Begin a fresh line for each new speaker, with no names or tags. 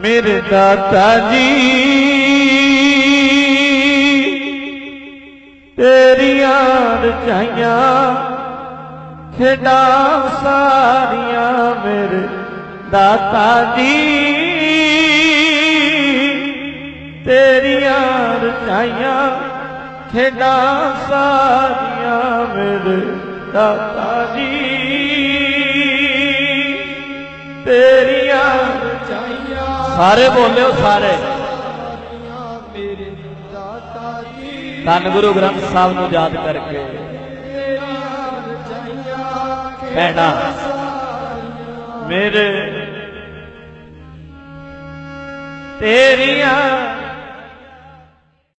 मेरे दाता जी तेरियां रचाइयां खेड़ा सारियां मेरे दाता जी तेरियां रचाइयां खेड़ा सारियां मेरे दाता जी तेरियां रचाइयां। सारे बोले हो सारे मेरे दाता जी धन गुरु ग्रंथ साहब नूं याद करके कहना मेरे तेरियां